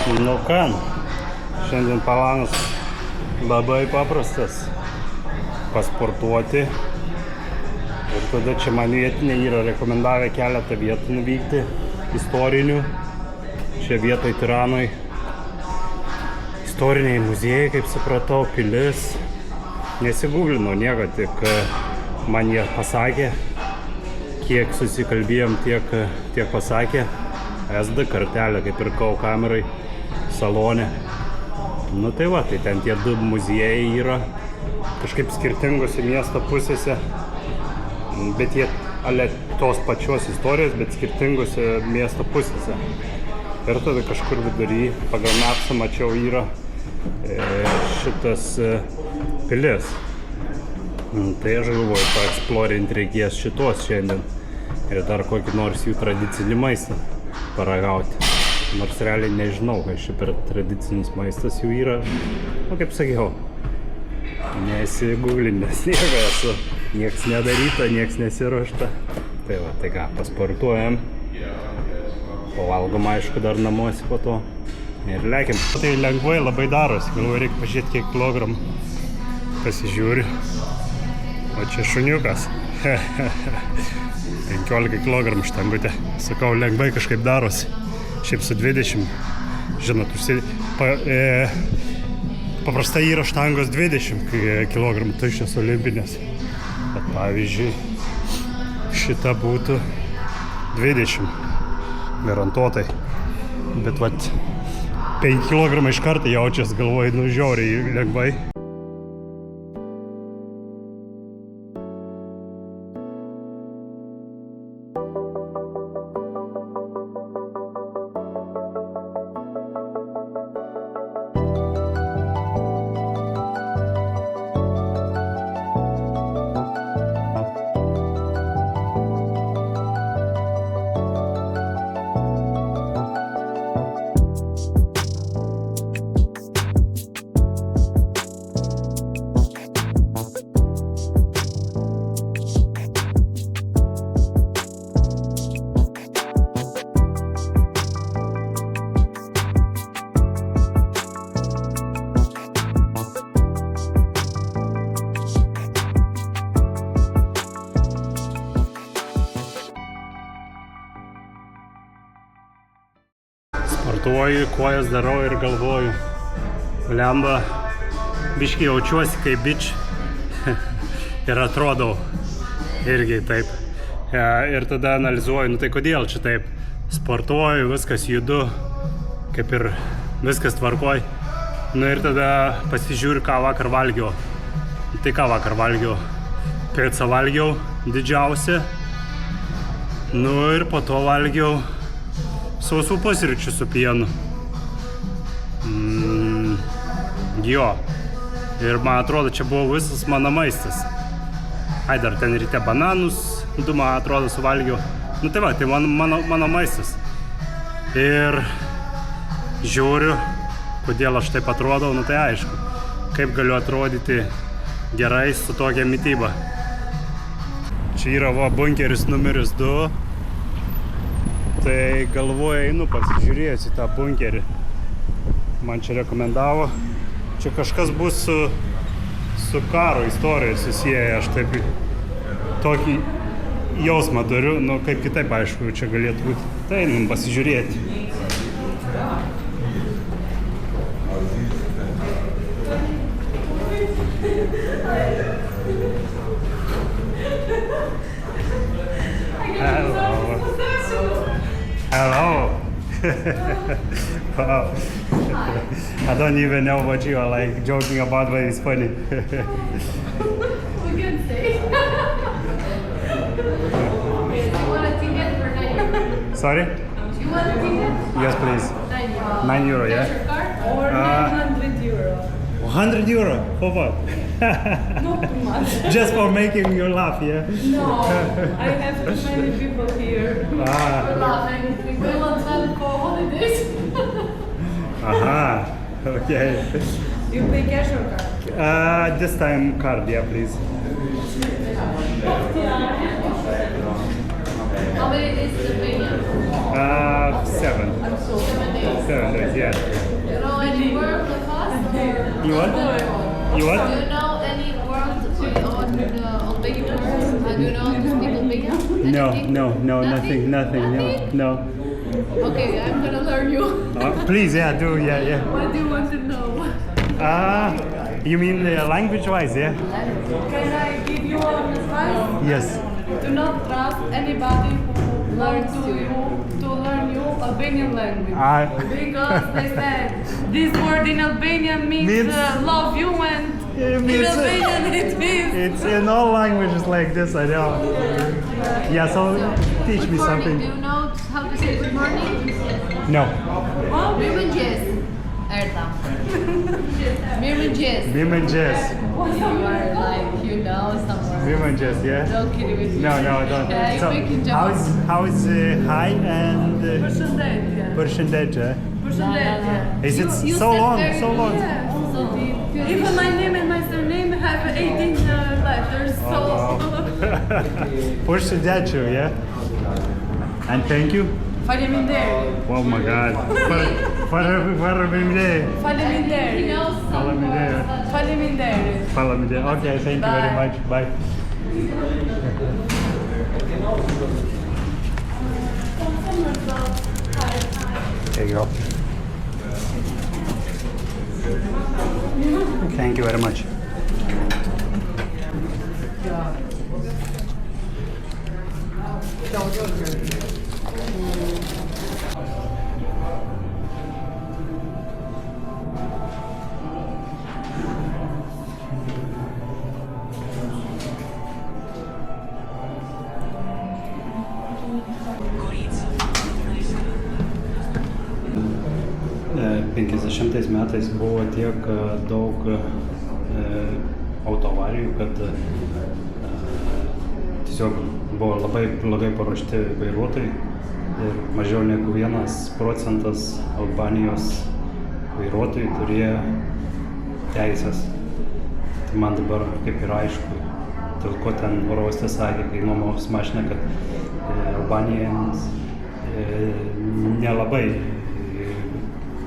Nu ką, šiandien planas labai paprastas - pasportuoti. Ir tada čia man vietiniai yra rekomendavę keletą vietų nuvykti, istorinių. Čia vietoj Tiranoj istoriniai muziejai, kaip supratau, pilis. Nesigūglinau nieko, tik man jie pasakė, kiek susikalbėjom, tiek pasakė. SD kartelę, kaip pirkau kamerai salone. Nu tai va, tai ten tie du muziejai yra kažkaip skirtingose miesto pusėse, bet jie ale tos pačios istorijos, bet skirtingose miesto pusėse. Ir tada kažkur vidury pagal mapsą mačiau yra šitas pilis. Tai aš galvoju, paeksplorinti reikės šitos šiandien ir dar kokį nors jų tradicinį maistą paragauti. Nors realiai nežinau, kas čia per tradicinis maistas jų yra. O kaip sakiau, nesigūglinęs nieko esu. Nieks nedaryta, nieks nesiruošta. Tai va, tai ką, pasportuojam. Pavalgom, aišku, dar namuose po to. Ir lekiam. Tai lengvai labai darosi. Galvoju, reikia pažiūrėti, kiek kilogramų. Pasižiūri. O čia šuniukas. 15 kg štangutė. Sakau, lengvai kažkaip darosi. Šiaip su 20. Žinot, paprastai yra štangos 20 kg tuščios olimpinės. Bet pavyzdžiui, šita būtų 20. Garantuotai. Bet vat 5 kg iš karto jaučias, galvoju, nu žiauriai lengvai. Sportuoju, kojas darau ir galvoju, lemba, biškai jaučiuosi kaip bič ir atrodau irgi taip. Ir tada analizuoju, nu tai kodėl čia taip. Sportuoju, viskas judu, kaip ir viskas tvarkoj. Nu ir tada pasižiūriu, ką vakar valgiau. Tai ką vakar valgiau? Picą valgiau, didžiausia. Nu ir po to valgiau sausų pusryčių su pienu. Jo. Ir man atrodo, čia buvo visas mano maistas. Ai, dar ten ryte bananus, man atrodo, suvalgiau. Nu tai va, tai mano maistas. Ir žiūriu, kodėl aš taip atrodau, nu tai aišku. Kaip galiu atrodyti gerai su tokia mityba. Čia yra va bunkeris numeris 2. Tai galvoju, einu pasižiūrėsiu tą bunkerį. Man čia rekomendavo. Čia kažkas bus su karo istorija susiję. Aš taip tokį jausmą turiu. Nu, kaip kitaip, aišku, čia galėtų būti. Tai einam pasižiūrėti. Hello. Wow. I don't even know what you are like joking about, but it's funny. We can say. You want a ticket for 9 €? Sorry? You want a ticket? Yes, please. 9 €. 9 €, yeah? Or 900 €. 100 € for what? Not too much. Just for making you laugh, yeah? No, I have too many people here. We're laughing. We go on time for holidays. Aha, okay. You pay cash or card? This time card, yeah, please. How many days is it paying? 7. 7 days. 7 days, yeah. You know any word of us? You what? You Do what? you know any word on Albanian words? Do you know to speak Albanian? No, Anything? nothing, no. Okay, I'm gonna learn you. Please, yeah, do, yeah. What do you want to know? You mean language-wise, yeah? Can I give you an advice? Yes. Do not trust anybody who wants to learn you Albanian language. Because they said this word in Albanian means love you, and in Albanian it means. It's in all languages like this, I know. Yeah, so teach me Good morning. something. Do you know how to say good morning? No. Mirëmëngjes. Erta. Mirëmëngjes. Mirëmëngjes. You are like, you know, somewhere. Mirëmëngjes, yeah? Don't kidding with me. No, don't. Yeah, you're So, making jokes. how is hi and Përshëndetje. përshëndetje? Përshëndetje. Is it You so said long? very- So long? Yeah. So deep. Even my name and my surname have 18 letters, so. Përshëndetje, yeah? And thank you? Faleminderit. Oh my god. Faleminderit. He Faleminderit. knows some Faleminderit. words. Faleminderit. Faleminderit. Okay, thank you very Bye. much. Bye. There you go. Thank you very much. E, 50 metais buvo tiek daug autoavarijų, kad tiesiog buvo labai blogai paruošti vairuotojai ir mažiau negu 1% Albanijos vairuotojai turėjo teisės. Tai man dabar kaip ir aišku, dėl ko ten oro uoste sakė, kai nuomos mašiną, kad Albanijans nelabai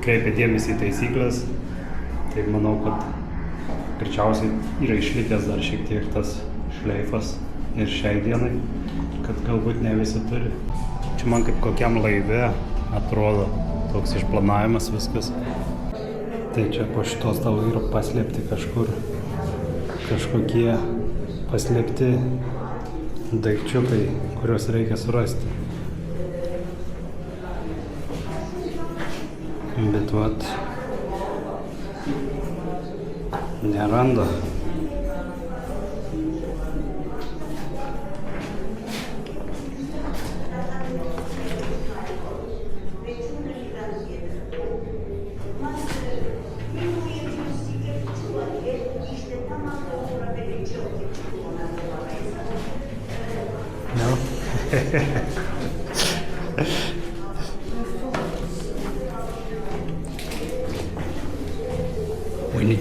kreipia dėmesį į taisyklės, tai manau, kad greičiausiai yra išlikęs dar šiek tiek tas šleifas ir šiai dienai, kad galbūt ne visi turi. Čia man kaip kokiam laive atrodo toks išplanavimas viskas. Tai čia po šitos stalu yra paslėpti kažkur kažkokie paslėpti daikčiukai, kuriuos reikia surasti. Bet vat neranda. No? Winnie.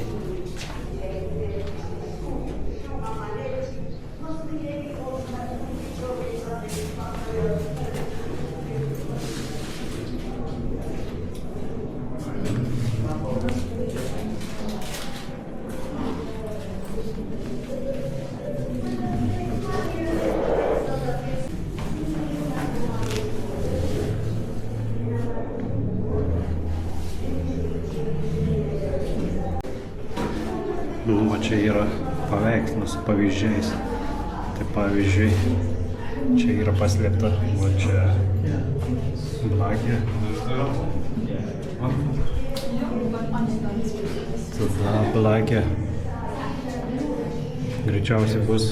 Nu, va čia yra paveikslas su pavyzdžiais. Tai pavyzdžiui, čia yra paslėpta, va čia blakė. Tada blakė. Greičiausiai bus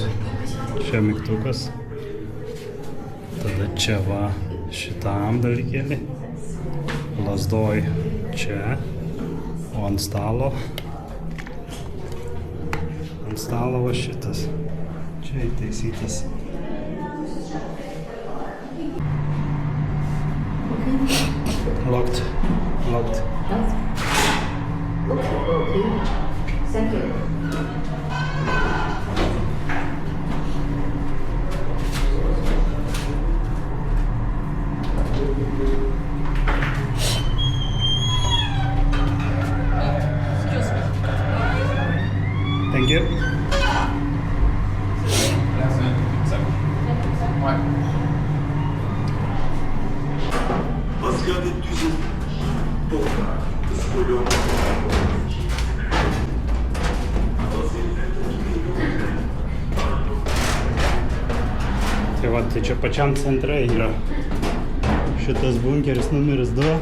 čia mygtukas. Tada čia va šitam dalykėlį. Lazdoj čia. O ant stalo va šitas. Čia įtaisytas. Locked. Okay. Thank you. Thank you. Baseado em 200 pouca escolheu Tai va, tai čia pačiam centre yra šitas bunkeris numeris 2.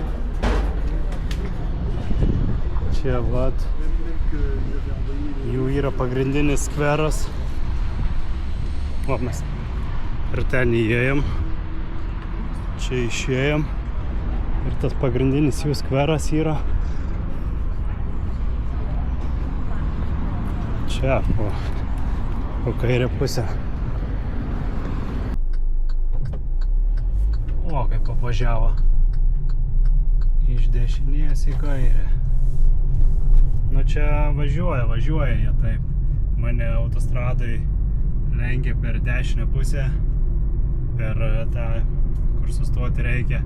Čia vat jų yra pagrindinis skveras. O mes ir ten įėjom. Čia išėjom. Ir tas pagrindinis jų skveras yra čia, po kairę pusę. O, kaip apvažiavo iš dešinės į kairę. Nu čia važiuoja jie taip. Mane autostradai lenkia per dešinę pusę, per tą, kur sustoti reikia.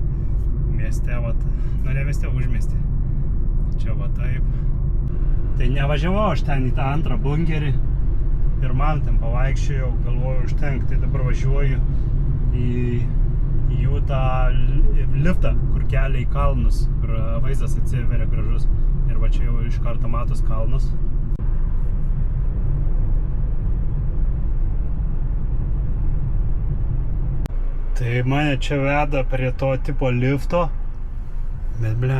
Mieste, vat, nu ne mieste, užmiestį. Čia va taip. Tai nevažiavau aš ten į tą antrą bunkerį. Pirmam ten pavaikščiojau, galvoju užtenk. Tai dabar važiuoju į jų tą liftą, kur kelia į kalnus, kur vaizdas atsiveria gražus. Ir va čia jau iš karto matos kalnus. Tai mane čia veda prie to tipo lifto. Bet ble,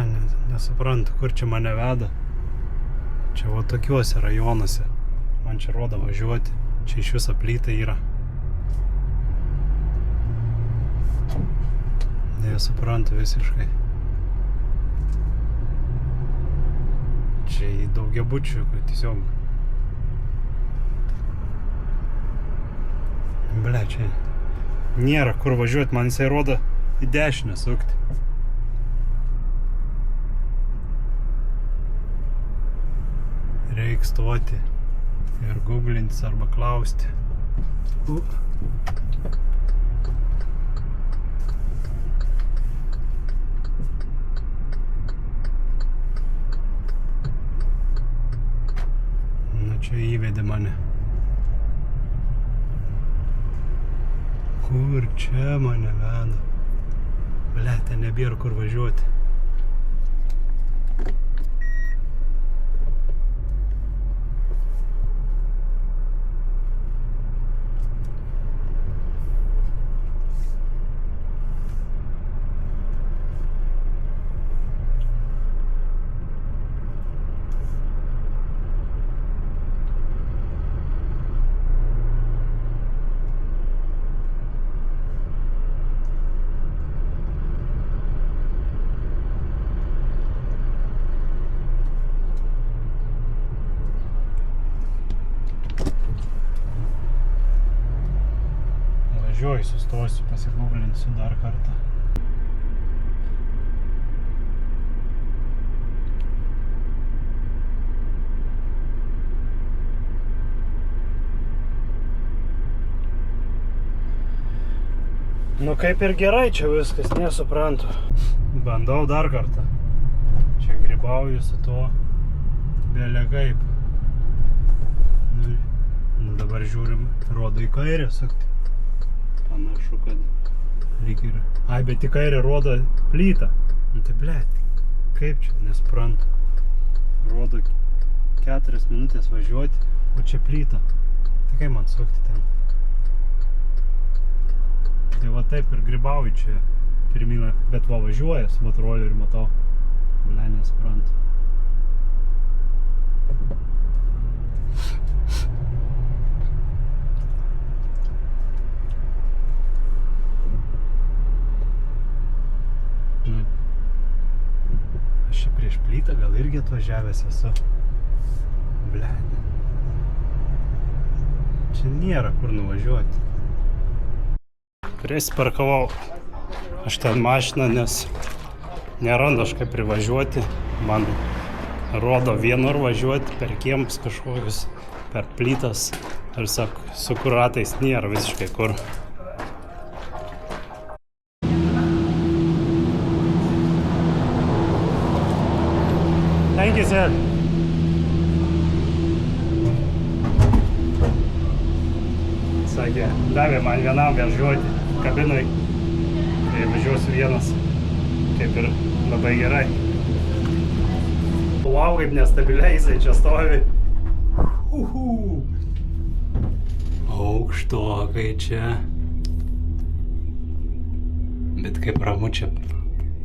nesuprantu, kur čia mane veda. Čia va tokiuose rajonuose. Man čia rodo važiuoti. Čia iš viso plyta yra. Nesuprantu visiškai. Čia į daugiabučių, kad tiesiog... Ble, čia nėra kur važiuoti, man jisai rodo į dešinę sukti. Reik stoti ir googlintis arba klausti. Nu čia įvedė mane. Kur čia mane veda? Ble, ten nebėra kur važiuoti. Važiuoju, sustosiu, pasiguglinsiu dar kartą. Nu kaip ir gerai čia viskas, nesuprantu. Bandau dar kartą. Čia grybauju su tuo belė kaip. Nu dabar žiūrim, rodo į kairę sukti. Panašu, kad lyg ir... Ai, bet į kairę rodo plytą. Nu tai blėt, kaip čia, nesuprantu. Rodo 4 minutės važiuoti, o čia plyta. Tai kaip man sukti ten? Tai va taip ir grybauju čia pirmyn, bet va važiuoja su motoroleriu, matau. Blė, nesuprantu. Aš čia prieš plytą gal irgi atvažiavęs esu. Ble. Čia nėra kur nuvažiuoti. Prisiparkavau aš ten mašiną, nes nerandu aš kaip privažiuoti. Man rodo vienur važiuoti per kiemus kažkokius, per plytas. Ir su kur ratais nėra visiškai kur. Thank you, sir. sakė, davė man vienam važiuoti kabinai, tai važiuosiu vienas, kaip ir labai gerai. Wow, kaip nestabiliai jisai čia stovi. Aukštokai čia. Bet kaip ramu čia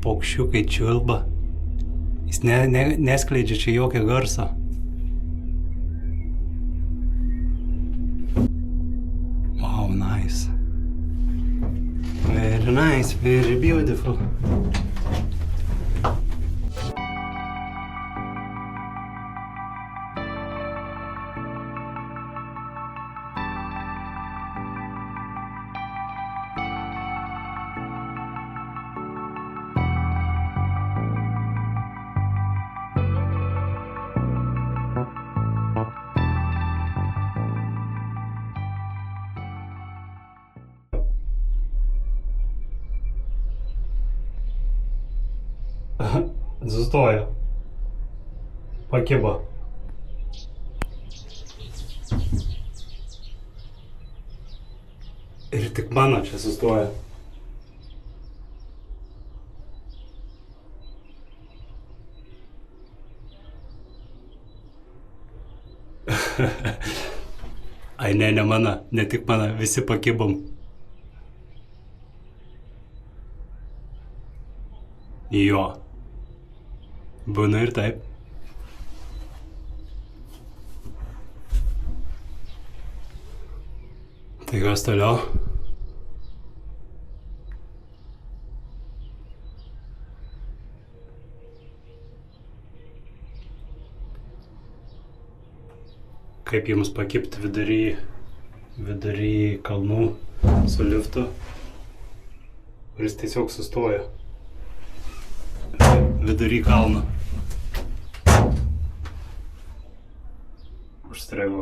paukščiukai čiulba. Jis neskleidžia čia jokio garso. Wow, nice. Very nice, very beautiful. Sustojo. Pakibo. Ir tik mano čia sustoja. Ai ne mano, ne tik mano, visi pakibom. Jo. Būna ir taip. Tai kas toliau? Kaip jums pakibti vidury kalnų su liftu, kuris tiesiog sustoja vidury kalno. Užstrigo.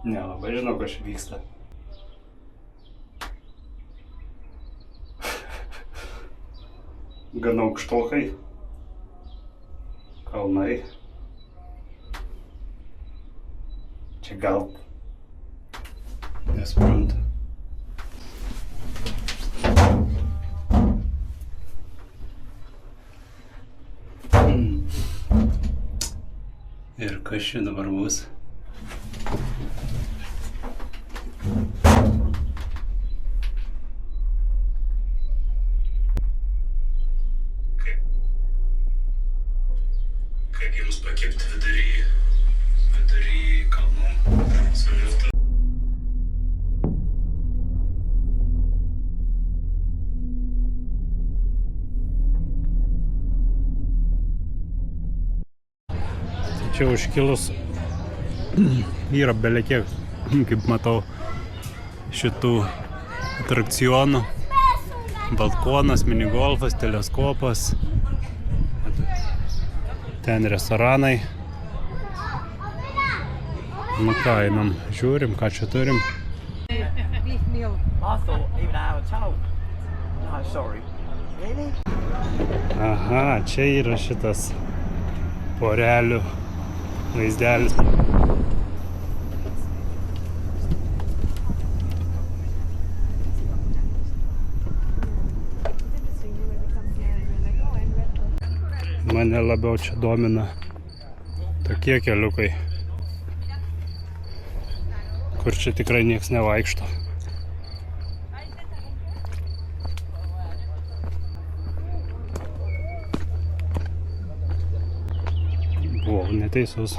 Nelabai žinau, kas čia vyksta. Gana aukštokai. Kalnai. Čia gal nesuprantu. Ir kas čia dabar bus? Kaip jums pakibti vidury kalnų su liftu? Čia užkilus yra belekiek, kaip matau, šitų atrakcionų. Balkonas, minigolfas, teleskopas. Ten restoranai. Nu ką, einam, žiūrim, ką čia turim. Beef meal. I thought even hour told. No, sorry. Really? Aha, čia yra šitas porelių vaizdelis. Mane labiau čia domina tokie keliukai, kur čia tikrai nieks nevaikšto. Buvau neteisus.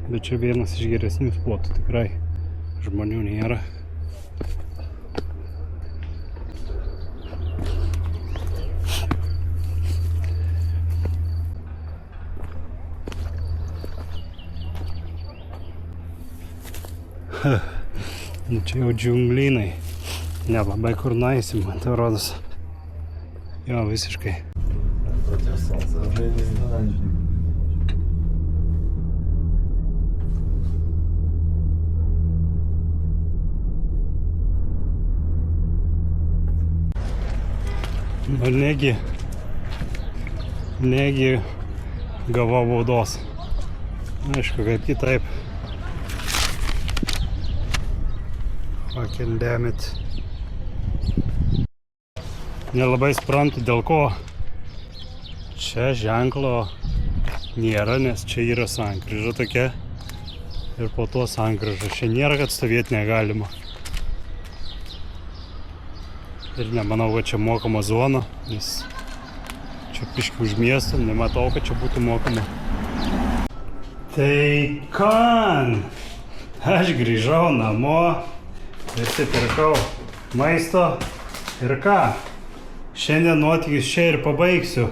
Bet čia vienas iš geresnių spotų, tikrai žmonių nėra. Nu čia jau džiunglynai. Nelabai kur nueisim, man tai rodos. Jo, visiškai. Nu, negi gavau baudos. Aišku, kaip kitaip. Fucking damn it. Nelabai suprantu, dėl ko čia ženklo nėra, nes čia yra sankryža tokia ir po to sankryža. Čia nėra, kad stovėti negalima. Ir nemanau, kad čia mokama zona, nes čia piški už miestą, nematau, kad čia būtų mokama. Tai kan, aš grįžau namo, prisipirkau maisto ir ką, šiandien nuotykius čia ir pabaigsiu.